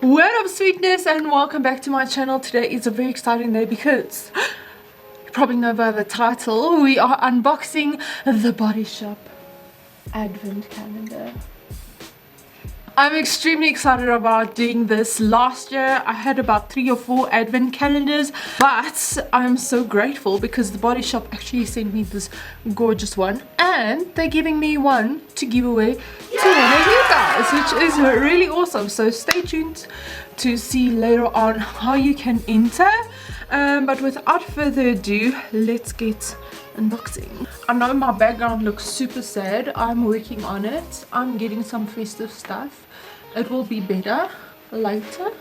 What up, sweetness, and welcome back to my channel. Today is a very exciting day because you probably know by the title, we are unboxing the Body Shop Advent Calendar. I'm extremely excited about doing this. Last year I had about 3 or 4 advent calendars, but I'm so grateful because the Body Shop actually sent me this gorgeous one, and they're giving me one to give away to one of you guys, which is really awesome. So stay tuned to see later on how you can enter. But without further ado, let's get unboxing. I know my background looks super sad. I'm working on it. I'm getting some festive stuff. It will be better later.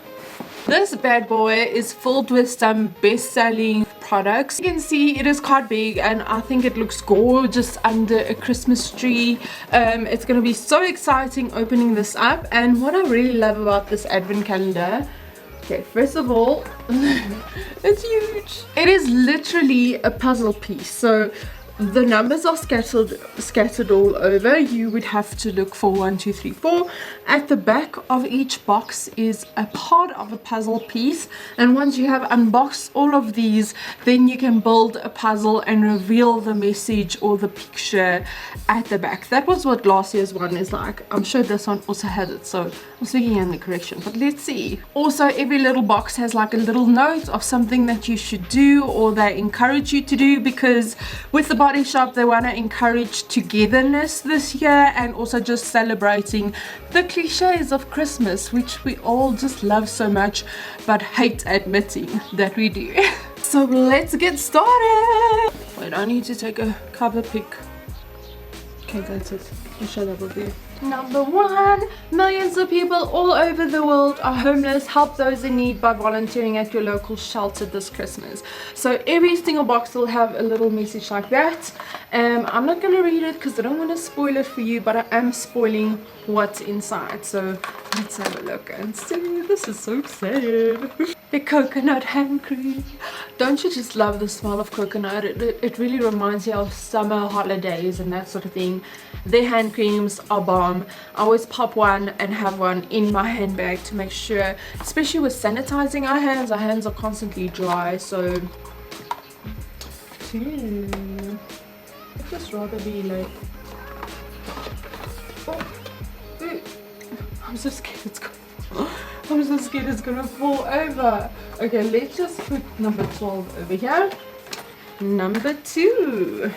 This bad boy is filled with some best-selling products. You can see it is quite big, and I think it looks gorgeous under a Christmas tree. It's gonna be so exciting opening this up. And what I really love about this advent calendar, okay, first of all, it's huge. It is literally a puzzle piece. So the numbers are scattered all over. You would have to look for 1, 2, 3, 4. At the back of each box is a part of a puzzle piece, and once you have unboxed all of these, then you can build a puzzle and reveal the message or the picture at the back. That was what last year's one is like. I'm sure this one also has it, so I'm speaking in the correction, but let's see. Also, every little box has like a little note of something that you should do or they encourage you to do, because with the Body Shop they want to encourage togetherness this year, and also just celebrating the cliches of Christmas, which we all just love so much but hate admitting that we do. So let's get started. Wait, I need to take a cover pic. Okay, that's it. I'll show that with you. Number 1, millions of people all over the world are homeless. Help those in need by volunteering at your local shelter this Christmas. So every single box will have a little message like that. I'm not going to read it because I don't want to spoil it for you, but I am spoiling what's inside. So let's have a look and see. This is so sad. The coconut hand cream. Don't you just love the smell of coconut? It really reminds you of summer holidays and that sort of thing. Their hand creams are bomb. I always pop one and have one in my handbag to make sure, especially with sanitizing our hands are constantly dry. So I'd just rather be like, I'm so scared it's gonna fall over. Okay, let's just put number 12 over here. Number 2.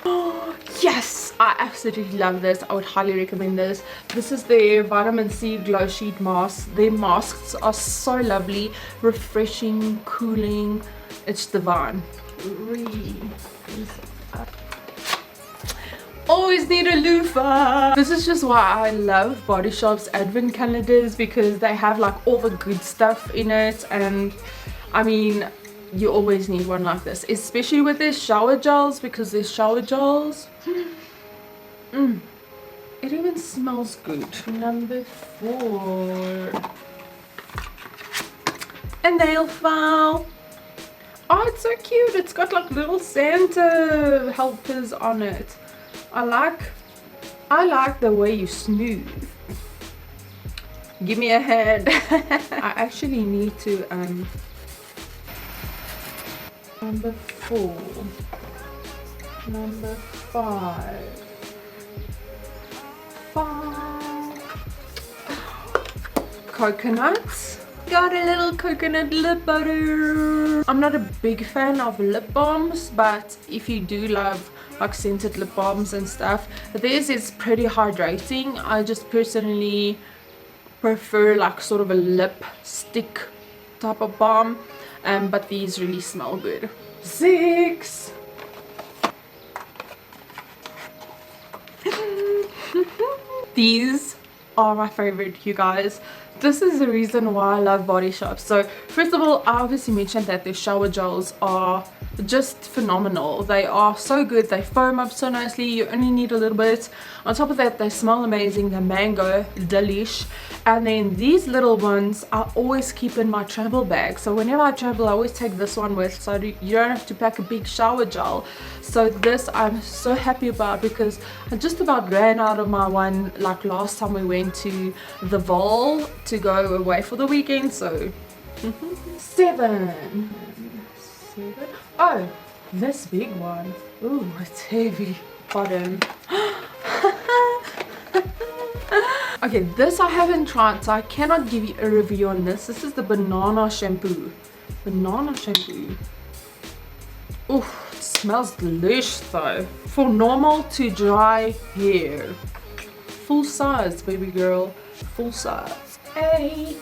Oh yes, I absolutely love this. I would highly recommend this. This is their vitamin C glow sheet mask. Their masks are so lovely, refreshing, cooling. It's divine. Really. Always need a loofah. This is just why I love Body Shop's advent calendars, because they have like all the good stuff in it, and I mean, you always need one like this, especially with their shower gels, because their shower gels, it even smells good. Number 4, a nail file. Oh, it's so cute. It's got like little Santa helpers on it. I like the way you smooth. Give me a hand. I actually need to number 4, number 5, coconuts. Got a little coconut lip butter. I'm not a big fan of lip balms, but if you do love like scented lip balms and stuff, this is pretty hydrating. I just personally prefer like sort of a lipstick type of balm, but these really smell good. 6. These are my favorite, you guys. This is the reason why I love Body Shop. So first of all, I obviously mentioned that their shower gels are just phenomenal. They are so good. They foam up so nicely. You only need a little bit. On top of that, they smell amazing. The mango, delish. And then these little ones I always keep in my travel bag. So whenever I travel, I always take this one with, so you don't have to pack a big shower gel. So this I'm so happy about, because I just about ran out of my one like last time we went to the Vol to go away for the weekend, so 7. Oh, this big one. Ooh, it's heavy. Bottom. Okay, this I haven't tried, so I cannot give you a review on this. This is the banana shampoo. Banana shampoo. Ooh, it smells delicious though. For normal to dry hair. Full size, baby girl. Full size. 8.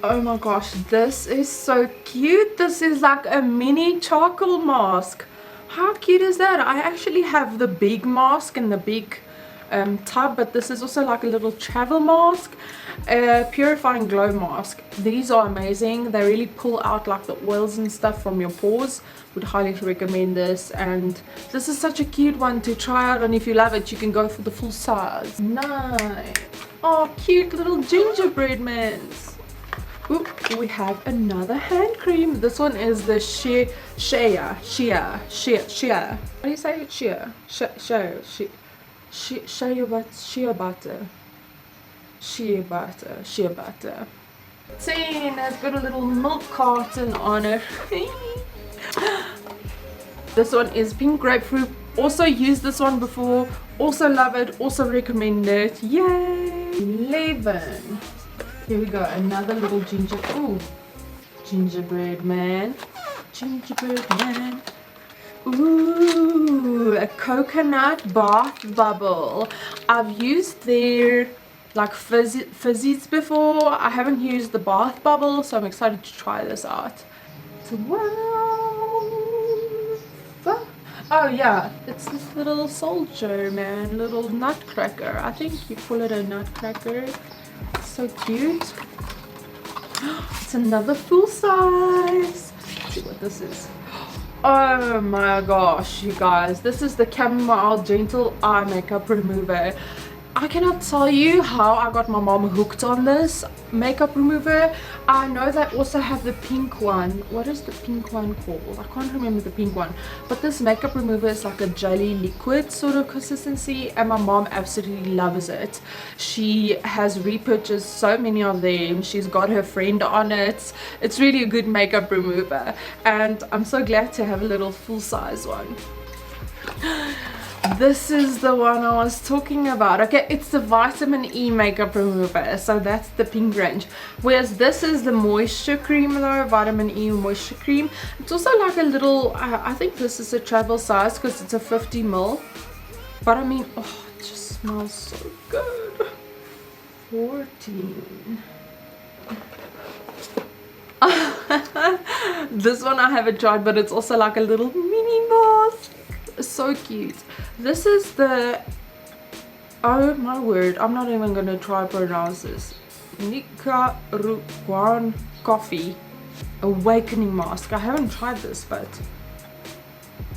Oh my gosh, this is so cute. This is like a mini charcoal mask. How cute is that? I actually have the big mask and the big tub, but this is also like a little travel mask, purifying glow mask. These are amazing. They really pull out like the oils and stuff from your pores. Would highly recommend this, and this is such a cute one to try out, and if you love it you can go for the full size. 9. Oh, cute little gingerbread mans. Ooh, we have another hand cream. This one is the shea how do you say it? Shea butter. 10. It's got a little milk carton on it. This one is pink grapefruit. Also used this one before. Also love it. Also recommend it. Yay! 11. Here we go. Another little gingerbread man. Ooh, a coconut bath bubble. I've used their like fizzies before. I haven't used the bath bubble, so I'm excited to try this out. 12. Oh yeah, it's this little soldier man, little nutcracker. I think you call it a nutcracker. So cute. It's another full size. Let's see what this is. Oh my gosh, you guys, this is the Chamomile Gentle Eye Makeup Remover. I cannot tell you how I got my mom hooked on this makeup remover. I know they also have the pink one. What is the pink one called? I can't remember the pink one. But this makeup remover is like a jelly liquid sort of consistency, and my mom absolutely loves it. She has repurchased so many of them. She's got her friend on it. It's really a good makeup remover, and I'm so glad to have a little full size one. This is the one I was talking about. Okay, it's the vitamin E makeup remover, so that's the pink range, whereas this is the moisture cream though, vitamin E moisture cream. It's also like a little, I think this is a travel size because it's a 50 ml, but I mean, oh, it just smells so good. 14. This one I haven't tried, but it's also like a little mini mask. So cute. This is the, oh my word, I'm not even gonna try pronounce this. Nicaraguan coffee awakening mask. I haven't tried this, but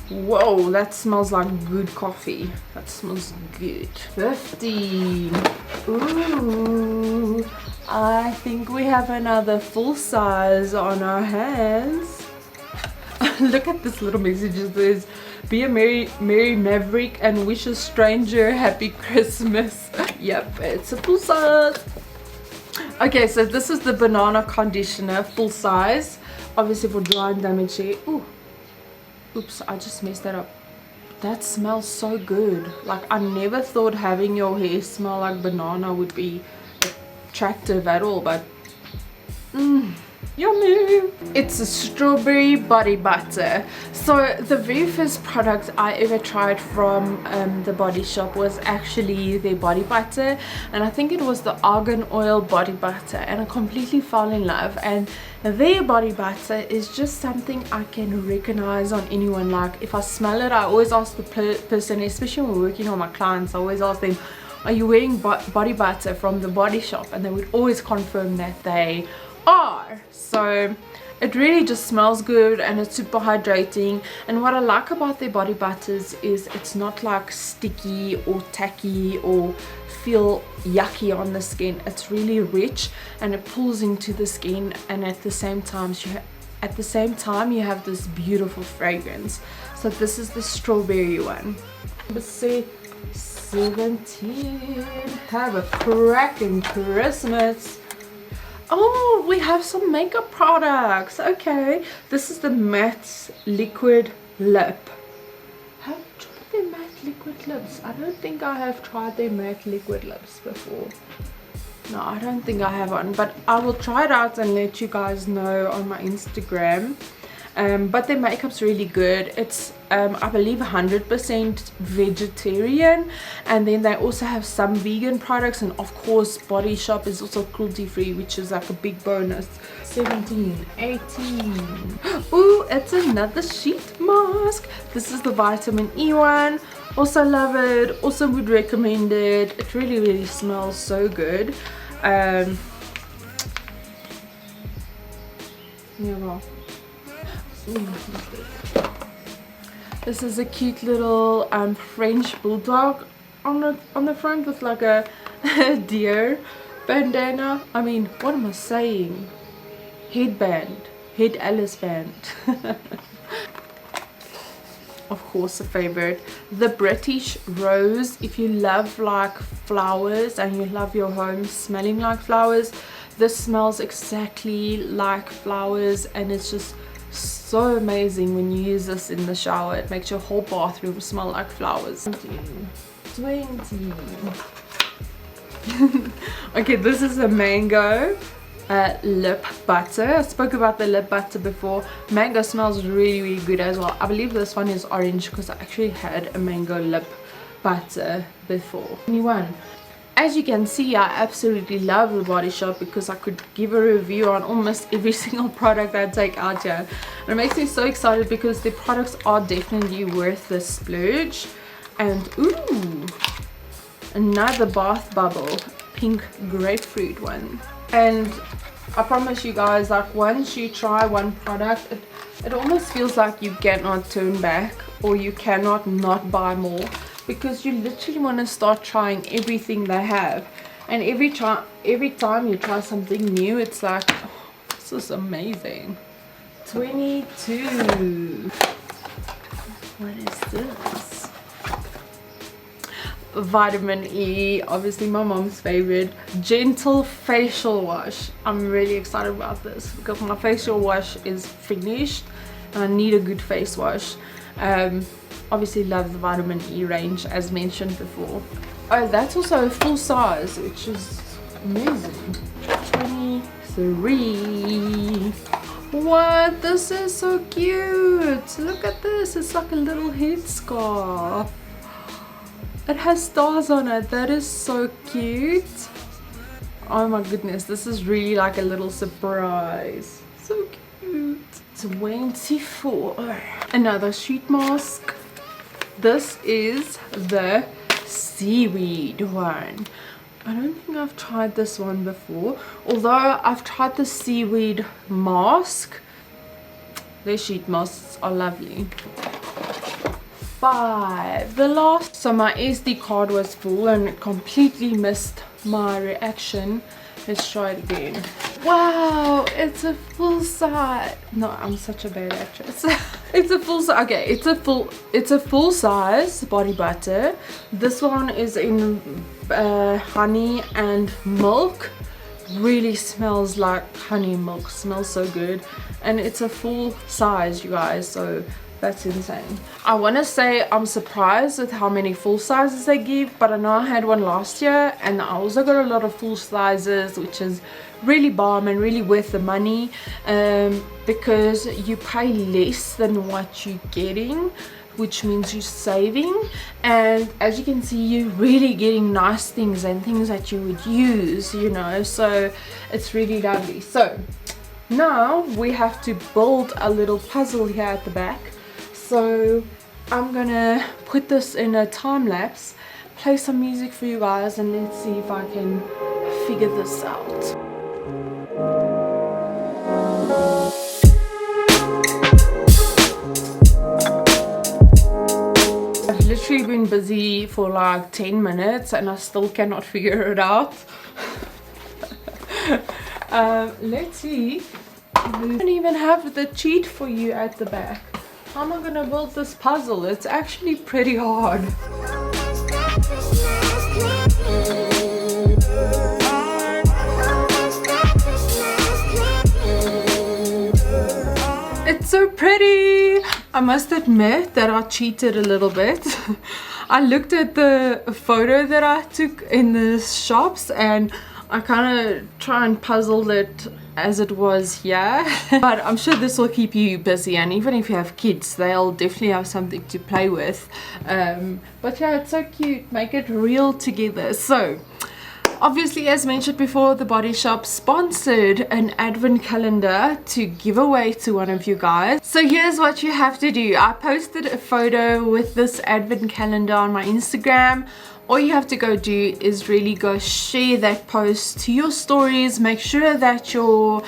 whoa, that smells like good coffee. That smells good. 15. Ooh, I think we have another full size on our hands. Look at this little message. It says, be a merry maverick and wish a stranger happy Christmas. Yep, it's a full size. Okay, so this is the banana conditioner, full size, obviously for dry and damaged hair. Ooh, oops, I just messed that up. That smells so good. Like, I never thought having your hair smell like banana would be attractive at all, but yummy. It's a strawberry body butter. So the very first product I ever tried from The Body Shop was actually their body butter, and I think it was the argan oil body butter, and I completely fell in love. And their body butter is just something I can recognize on anyone. Like, if I smell it, I always ask the person, especially when we're working on my clients, I always ask them, are you wearing body butter from The Body Shop? And they would always confirm that they are. So it really just smells good, and it's super hydrating. And what I like about their body butters is it's not like sticky or tacky or feel yucky on the skin. It's really rich and it pulls into the skin, and at the same time you have this beautiful fragrance. So this is the strawberry one. Let's see. 17. Have a cracking Christmas. Oh, we have some makeup products. Okay, this is the matte liquid lip. Have you tried their matte liquid lips? I don't think I have tried their matte liquid lips before. No, I don't think I have one, but I will try it out and let you guys know on my Instagram. But their makeup's really good. It's I believe 100% vegetarian, and then they also have some vegan products, and of course Body Shop is also cruelty free, which is like a big bonus. 17, 18. Ooh, it's another sheet mask. This is the vitamin E one. Also love it, also would recommend it. It really smells so good. Yeah, well, this is a cute little French bulldog on the front with like a deer bandana. I mean, what am I saying? Headband, head Alice band. Of course, a favorite, the British Rose. If you love like flowers and you love your home smelling like flowers, this smells exactly like flowers, and it's just so amazing when you use this in the shower. It makes your whole bathroom smell like flowers. 20. Okay, this is a mango lip butter. I spoke about the lip butter before. Mango smells really good as well. I believe this one is orange because I actually had a mango lip butter before. 21. As you can see, I absolutely love the Body Shop because I could give a review on almost every single product I take out here. And it makes me so excited because the products are definitely worth the splurge. And ooh, another bath bubble, pink grapefruit one. And I promise you guys, like once you try one product, it almost feels like you cannot turn back, or you cannot not buy more, because you literally want to start trying everything they have. And every time you try something new, it's like, oh, this is amazing. 22. What is this? Vitamin E, obviously my mom's favorite. Gentle facial wash. I'm really excited about this because my facial wash is finished and I need a good face wash. Obviously love the vitamin E range as mentioned before. Oh, that's also a full size, which is amazing. 23. What? This is so cute. Look at this. It's like a little headscarf. It has stars on it. That is so cute. Oh my goodness, this is really like a little surprise. So cute. 24. Another sheet mask. This is the seaweed one. I don't think I've tried this one before, although I've tried the seaweed mask. Their sheet masks are lovely. 5. The last. So my SD card was full and it completely missed my reaction. Let's try it again. Wow, it's a full size. No, I'm such a bad actress. It's a full size. Okay, it's a full size body butter. This one is in honey and milk. Really smells like honey and milk. Smells so good, and it's a full size, you guys. So that's insane. I want to say I'm surprised with how many full sizes they give, but I know I had one last year and I also got a lot of full sizes, which is really bomb and really worth the money, because you pay less than what you're getting, which means you're saving. And as you can see, you're really getting nice things and things that you would use, you know, so it's really lovely. So now we have to build a little puzzle here at the back. So I'm gonna put this in a time lapse, play some music for you guys, and let's see if I can figure this out. I've literally been busy for like 10 minutes and I still cannot figure it out. Let's see. I don't even have the cheat for you at the back. How am I gonna build this puzzle? It's actually pretty hard. It's so pretty. I must admit that I cheated a little bit. I looked at the photo that I took in the shops and I kind of try and puzzle it as it was here. But I'm sure this will keep you busy, and even if you have kids, they'll definitely have something to play with. But yeah, it's so cute. Make it real together. So obviously, as mentioned before, The Body Shop sponsored an advent calendar to give away to one of you guys. So here's what you have to do. I posted a photo with this advent calendar on my Instagram. All you have to go do is really go share that post to your stories. Make sure that your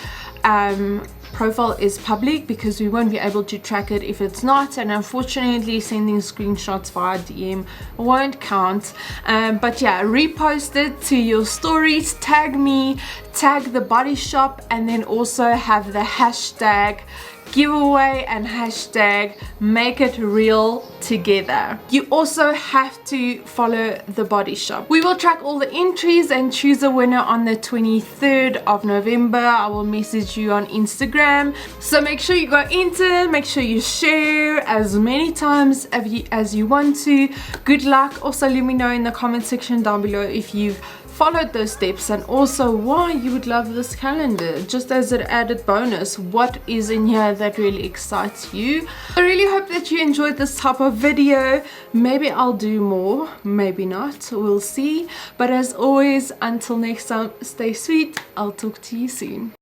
profile is public, because we won't be able to track it if it's not, and unfortunately sending screenshots via DM won't count. But yeah, repost it to your stories, tag me, tag The Body Shop, and then also have the hashtag giveaway and hashtag make it real together. You also have to follow The Body Shop. We will track all the entries and choose a winner on the 23rd of November. I will message you on Instagram, so make sure you go enter, make sure you share as many times as you want to. Good luck. Also let me know in the comment section down below if you've followed those steps, and also why you would love this calendar. Just as an added bonus, what is in here that really excites you? I really hope that you enjoyed this type of video. Maybe I'll do more, maybe not, we'll see. But as always, until next time, stay sweet. I'll talk to you soon.